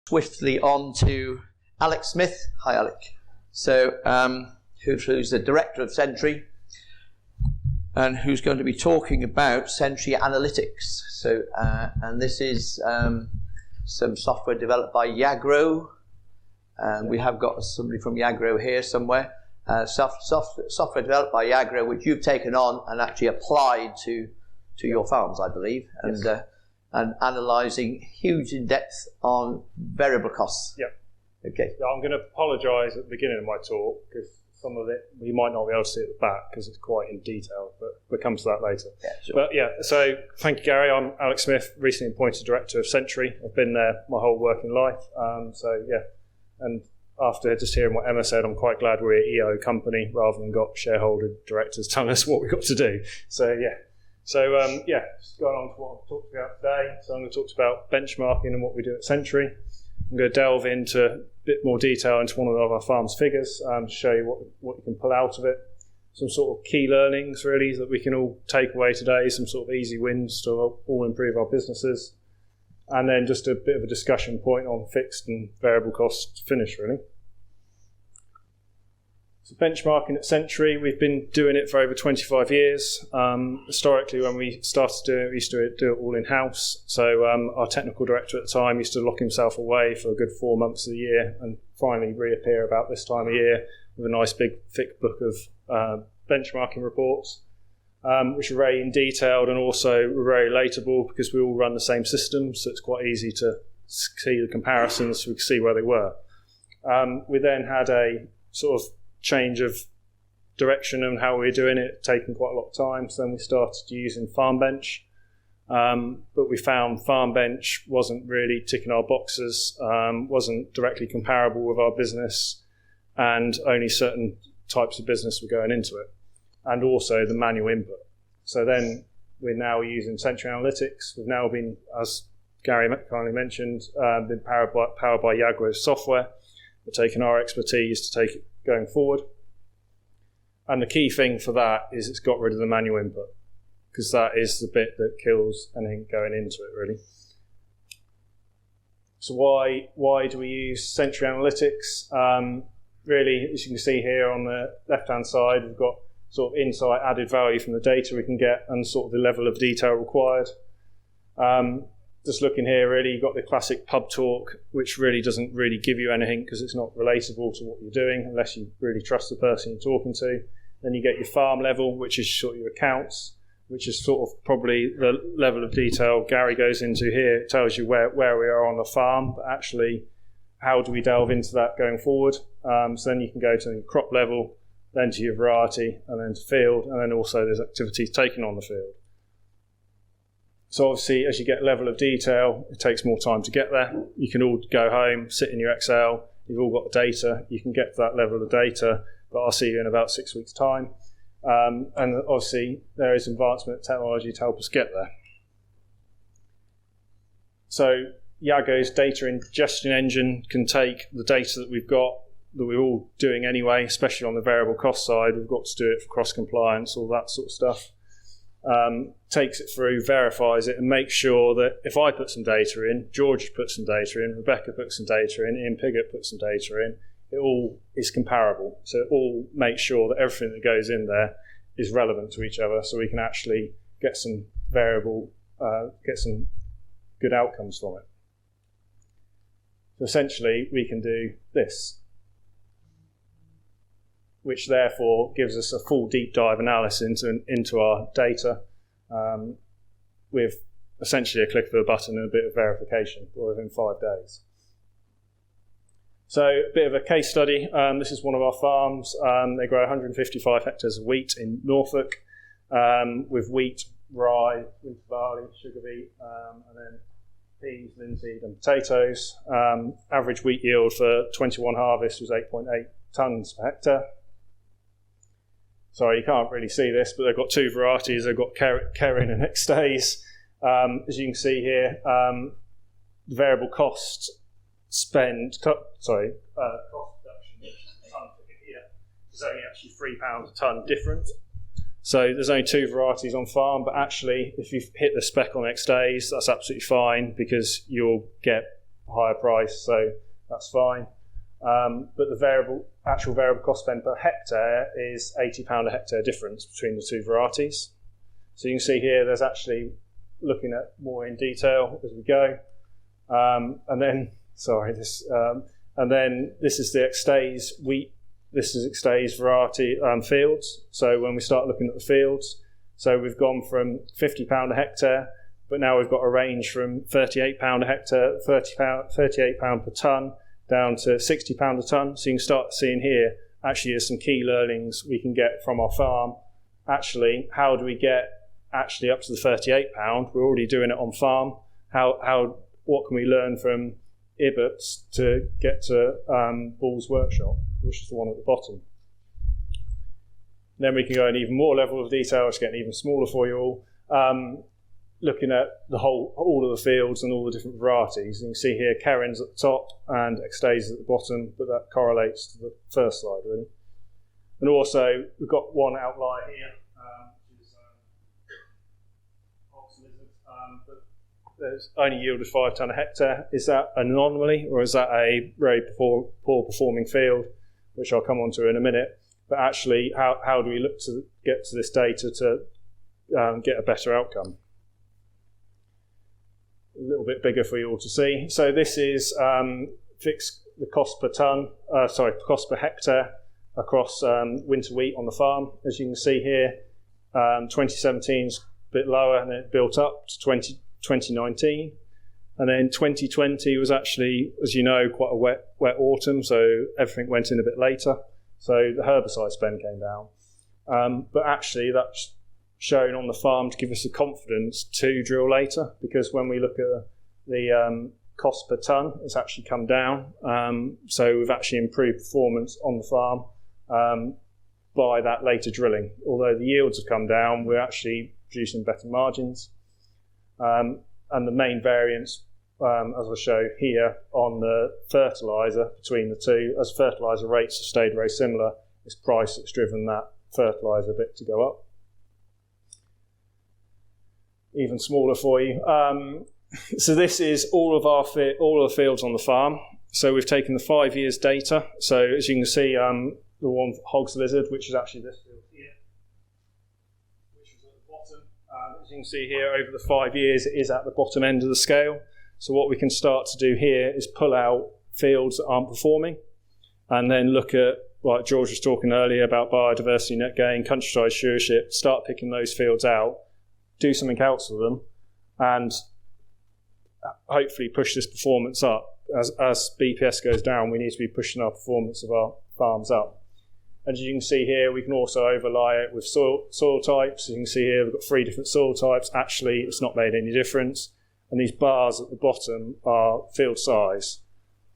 swiftly on to Alec Smith. Hi, Alec. So, who's the director of Sentry, and who's going to be talking about Sentry Analytics. So, and this is some software developed by Yagro. We have got somebody from Yagro here somewhere. Software developed by Yagro, which you've taken on and actually applied to your farms, I believe, and Yes. And analysing huge in depth on variable costs. Yep. Okay. Yeah, I'm going to apologise at the beginning of my talk because some of it we might not be able to see at the back because it's quite in detail, but we'll come to that later. Yeah, sure. But yeah, so thank you, Gary. I'm Alec Smith, recently appointed director of Sentry. I've been there my whole working life. So yeah, and after just hearing what Emma said, I'm quite glad we're an EO company rather than got shareholder directors telling us what we've got to do. So yeah. So yeah, just going on to what I've talked about today. So I'm going to talk about benchmarking and what we do at Sentry. I'm going to delve into a bit more detail into one of our farm's figures to show you what you can pull out of it. Some sort of key learnings really that we can all take away today, some sort of easy wins to all improve our businesses. And then just a bit of a discussion point on fixed and variable costs to finish really. So benchmarking at Sentry, we've been doing it for over 25 years. Historically, when we started doing it, we used to do it all in-house. So our technical director at the time used to lock himself away for a good 4 months of the year and finally reappear about this time of year with a nice big thick book of benchmarking reports, which are very detailed and also very relatable because we all run the same system, so it's quite easy to see the comparisons so we can see where they were. We then had a sort of change of direction and how we were doing it, taking quite a lot of time. So then we started using FarmBench, but we found FarmBench wasn't really ticking our boxes, wasn't directly comparable with our business, and only certain types of business were going into it, and also the manual input. So then we're now using Sentry Analytics. We've now been, as Gary kindly mentioned, been powered by Yagro's software. We're taking our expertise to take it going forward. And the key thing for that is it's got rid of the manual input, because that is the bit that kills anything going into it, really. So why do we use Sentry Analytics? Really, as you can see here on the left-hand side, we've got sort of insight, added value from the data we can get, and sort of the level of detail required. Just looking here, really, you've got the classic pub talk, which really doesn't really give you anything because it's not relatable to what you're doing unless you really trust the person you're talking to. Then you get your farm level, which is sort of your accounts, which is sort of probably the level of detail Gary goes into here. It tells you where we are on the farm, but actually how do we delve into that going forward? So then you can go to the crop level, then to your variety, and then to field, and then also there's activities taken on the field. So obviously, as you get level of detail, it takes more time to get there. You can all go home, sit in your Excel, you've all got the data, you can get to that level of data, but I'll see you in about 6 weeks' time. And obviously, there is advancement technology to help us get there. So Yago's data ingestion engine can take the data that we've got, that we're all doing anyway, especially on the variable cost side. We've got to do it for cross-compliance, all that sort of stuff. Takes it through, verifies it, and makes sure that if I put some data in, George puts some data in, Rebecca puts some data in, Ian Piggott puts some data in, it all is comparable. So it all makes sure that everything that goes in there is relevant to each other, so we can actually get some get some good outcomes from it. So essentially, we can do this, which therefore gives us a full deep dive analysis into our data with essentially a click of a button and a bit of verification within 5 days. So a bit of a case study. This is one of our farms. They grow 155 hectares of wheat in Norfolk with wheat, rye, winter barley, sugar beet, and then peas, linseed and potatoes. Average wheat yield for 21 harvest was 8.8 tonnes per hectare. Sorry, you can't really see this, but they've got two varieties. They've got Kerin and Extaze. As you can see here, the variable cost cost reduction here is only actually £3 a tonne different. So there's only two varieties on farm, but actually if you hit the spec on Extaze, that's absolutely fine because you'll get higher price, so that's fine. But the actual variable cost spend per hectare is £80 a hectare difference between the two varieties. So you can see here there's actually looking at more in detail as we go. And then this is the Extaze wheat. This is Extaze variety fields. So when we start looking at the fields, so we've gone from £50 a hectare, but now we've got a range from £38 a hectare, £38 per tonne, down to £60 a tonne. So you can start seeing here, actually there's some key learnings we can get from our farm. Actually, how do we get actually up to the £38? We're already doing it on farm. What can we learn from Ibbots to get to Bull's Workshop, which is the one at the bottom? Then we can go in even more level of detail. It's getting even smaller for you all. Looking at all of the fields and all the different varieties. You can see here Kerins at the top and Extaze at the bottom, but that correlates to the first slide, really. And also, we've got one outlier here, which is Hogs Lizard, but there's only yielded 5 tonne a hectare. Is that an anomaly, or is that a very poor performing field, which I'll come on to in a minute? But actually, how do we look to get to this data to get a better outcome? A little bit bigger for you all to see. So this is fixed the cost per cost per hectare across winter wheat on the farm. As you can see here, 2017 is a bit lower, and it built up to 2019. And then 2020 was actually, as you know, quite a wet autumn, so everything went in a bit later. So the herbicide spend came down. But actually that's shown on the farm to give us the confidence to drill later, because when we look at the cost per tonne, it's actually come down. So we've actually improved performance on the farm by that later drilling. Although the yields have come down, we're actually producing better margins. And the main variance, as I'll show here, on the fertiliser between the two, as fertiliser rates have stayed very similar, it's price that's driven that fertiliser bit to go up. Even smaller for you. So this is all of the fields on the farm. So we've taken the 5 years data. So as you can see, the one Hogs Lizard, which is actually this field here, which is at the bottom. As you can see here, over the 5 years, it is at the bottom end of the scale. So what we can start to do here is pull out fields that aren't performing, and then look at, like George was talking earlier about biodiversity, net gain, countryside stewardship, start picking those fields out, do something else with them, and hopefully push this performance up. As BPS goes down, we need to be pushing our performance of our farms up. And as you can see here, we can also overlay it with soil types. You can see here we've got 3 different soil types. Actually, it's not made any difference. And these bars at the bottom are field size.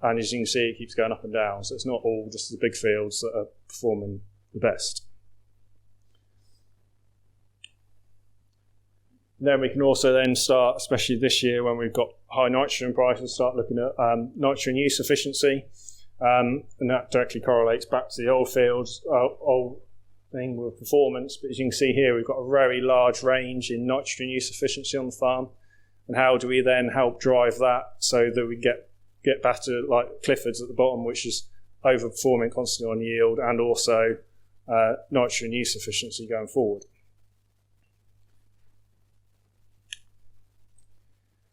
And as you can see, it keeps going up and down. So it's not all just the big fields that are performing the best. Then we can also then start, especially this year when we've got high nitrogen prices, start looking at nitrogen use efficiency. And that directly correlates back to the old fields, old thing with performance. But as you can see here, we've got a very large range in nitrogen use efficiency on the farm. And how do we then help drive that so that we get back to like Clifford's at the bottom, which is overperforming constantly on yield, and also nitrogen use efficiency going forward.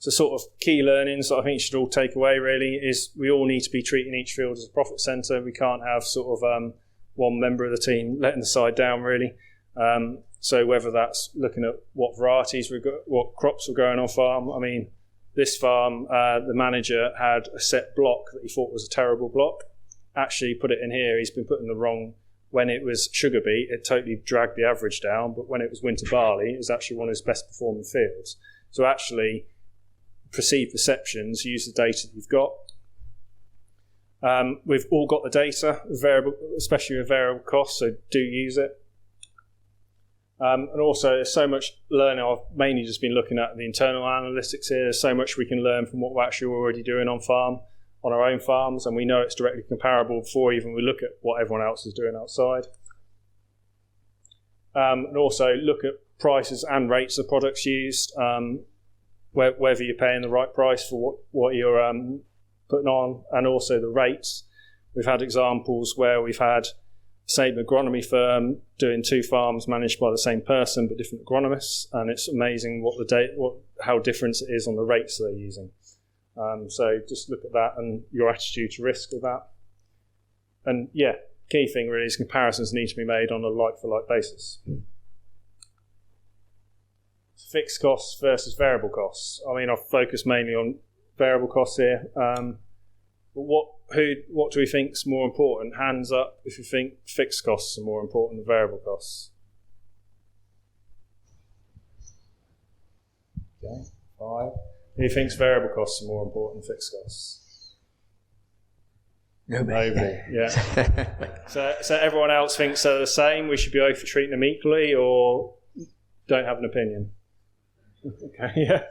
So sort of key learnings that I think you should all take away really is we all need to be treating each field as a profit centre. We can't have sort of one member of the team letting the side down really. So whether that's looking at what varieties we've got, what crops were growing on farm. I mean, this farm, the manager had a set block that he thought was a terrible block. Actually put it in here, he's been putting the wrong, when it was sugar beet, it totally dragged the average down, but when it was winter barley, it was actually one of his best performing fields. So actually, perceived perceptions, use the data that you've got. We've all got the data, variable, especially with variable costs, so do use it. And also there's so much learning. I've mainly just been looking at the internal analytics here. There's so much we can learn from what we're actually already doing on farm, on our own farms, and we know it's directly comparable before even we look at what everyone else is doing outside. And also look at prices and rates of products used, whether you're paying the right price for what you're putting on, and also the rates. We've had examples where we've had the same agronomy firm doing 2 farms managed by the same person but different agronomists, and it's amazing how different it is on the rates they're using. So just look at that and your attitude to risk of that. And yeah, key thing really is comparisons need to be made on a like-for-like basis. Fixed costs versus variable costs. I mean, I've focused mainly on variable costs here. What do we think is more important? Hands up if you think fixed costs are more important than variable costs. Okay, 5. Who thinks variable costs are more important than fixed costs? Nobody. Yeah. So everyone else thinks they're the same. We should be both treating them equally, or don't have an opinion. Okay. Yeah.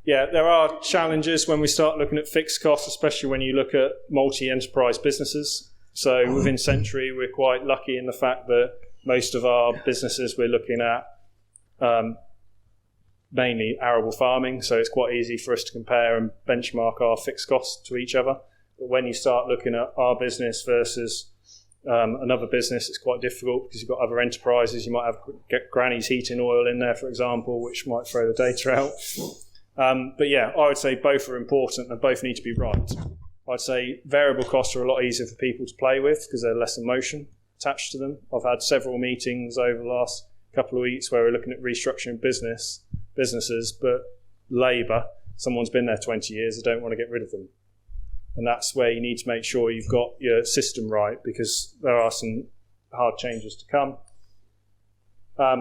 Yeah, there are challenges when we start looking at fixed costs, especially when you look at multi-enterprise businesses. So within Sentry, we're quite lucky in the fact that most of our businesses we're looking at mainly arable farming, so it's quite easy for us to compare and benchmark our fixed costs to each other. But when you start looking at our business versus another business, it's quite difficult because you've got other enterprises. You might have Granny's heating oil in there, for example, which might throw the data out. But yeah, I would say both are important and both need to be right. I'd say variable costs are a lot easier for people to play with because there's less emotion attached to them. I've had several meetings over the last couple of weeks where we're looking at restructuring businesses, but labour, someone's been there 20 years, they don't want to get rid of them. And that's where you need to make sure you've got your system right, because there are some hard changes to come.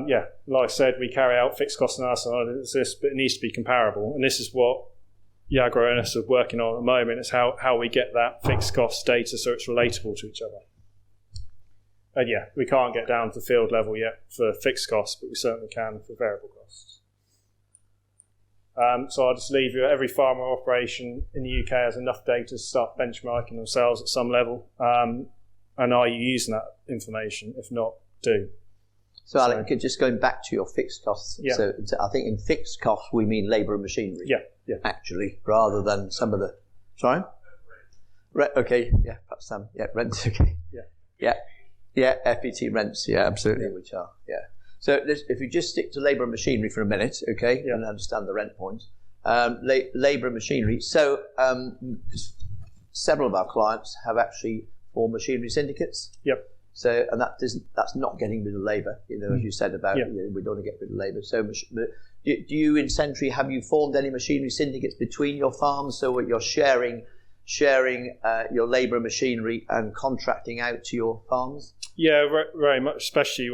Yeah, like I said, we carry out fixed cost analysis, but it needs to be comparable. And this is what the agro-owners are working on at the moment, is how we get that fixed cost data so it's relatable to each other. And yeah, we can't get down to the field level yet for fixed costs, but we certainly can for variable costs. So I'll just leave you, every farm or operation in the UK has enough data to start benchmarking themselves at some level. And are you using that information? If not, do. So Alec, just going back to your fixed costs. Yeah. So I think in fixed costs we mean labour and machinery. Yeah. Actually, rather than some of the... Sorry? Okay, yeah, perhaps some. Yeah, rents, okay. Yeah, FBT rents, yeah, absolutely, which are, yeah. So if you just stick to labour and machinery for a minute, okay, and understand the rent point. Labour and machinery. So several of our clients have actually formed machinery syndicates. Yep. So, and that's not getting rid of labour, as you said about, we don't want to get rid of labour. So do you in Sentry, have you formed any machinery syndicates between your farms so you're sharing your labour and machinery and contracting out to your farms? Yeah, very much, especially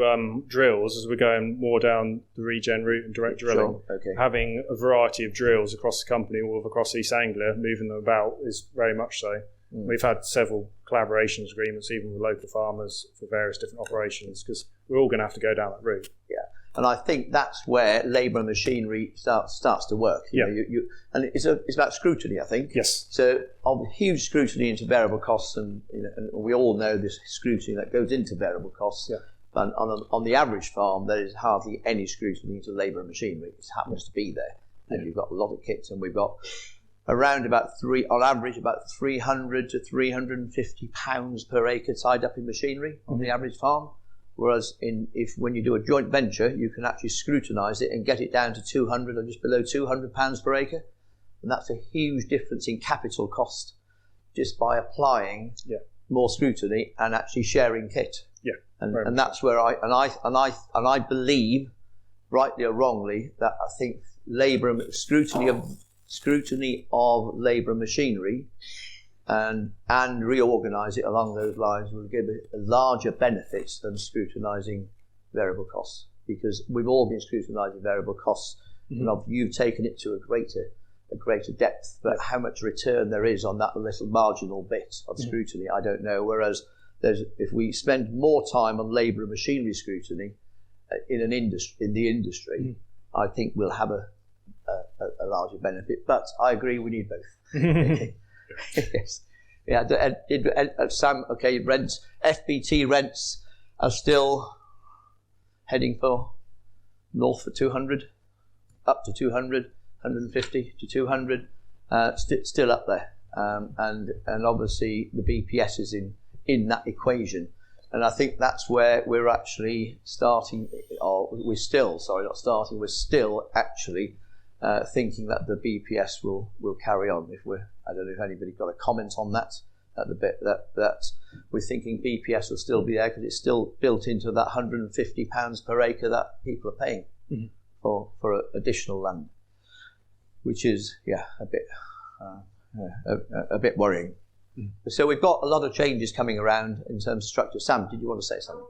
drills, as we're going more down the regen route and direct drilling. Sure. Okay. Having a variety of drills across the company, all across East Anglia, moving them about is very much so. We've had several collaborations agreements, even with local farmers, for various different operations, because we're all going to have to go down that route. Yeah, and I think that's where labour and machinery starts to work. And it's about scrutiny, I think. Yes. So huge scrutiny into variable costs, and we all know this scrutiny that goes into variable costs. Yeah. But on the average farm, there is hardly any scrutiny into labour and machinery. It happens to be there, and you've got a lot of kits, and we've got around about on average, about 300 to 350 pounds per acre tied up in machinery on the average farm. Whereas when you do a joint venture, you can actually scrutinise it and get it down to 200 or just below 200 pounds per acre. And that's a huge difference in capital cost just by applying more scrutiny and actually sharing kit. Yeah. And that's where I believe, rightly or wrongly, that I think scrutiny of labour and machinery and reorganise it along those lines will give it a larger benefits than scrutinising variable costs, because we've all been scrutinising variable costs, and you've taken it to a greater depth, but how much return there is on that little marginal bit of scrutiny, I don't know. Whereas if we spend more time on labour and machinery scrutiny in the industry, I think we'll have a larger benefit. But I agree, we need both. Yes. Yeah. Sam. Okay. Rents. FBT rents are still heading for north for 200, up to 200, 150 to 200. still up there, and obviously the BPS is in that equation, and I think that's where we're actually starting, or we're still actually thinking that the BPS will carry on. I don't know if anybody got a comment on that. At the bit that we're thinking BPS will still be there because it's still built into that £150 per acre that people are paying for additional land, which is a bit worrying. So we've got a lot of changes coming around in terms of structure. Sam, did you want to say something?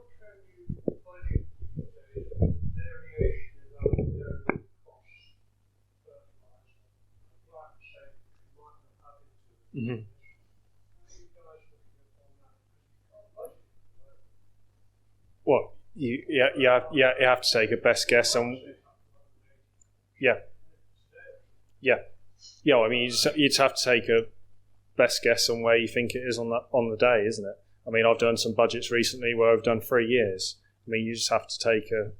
Mm-hmm. Well, you have to take a best guess on. I mean, you just have to take a best guess on where you think it is on the day, isn't it? I mean, I've done some budgets recently where I've done 3 years. I mean, you just have to take a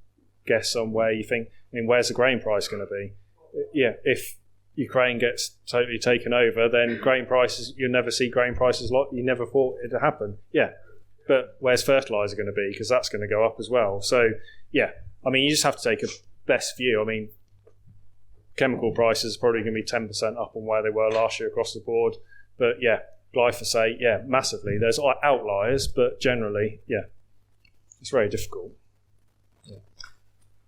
guess on where you think. I mean, where's the grain price going to be? Yeah, if Ukraine gets totally taken over, then grain prices, you'll never see grain prices like you never thought it'd happen. Yeah. But where's fertiliser going to be? Because that's going to go up as well. So, yeah, I mean, you just have to take a best view. I mean, chemical prices are probably going to be 10% up on where they were last year across the board. But, yeah, glyphosate, massively. There's outliers, but generally, it's very difficult.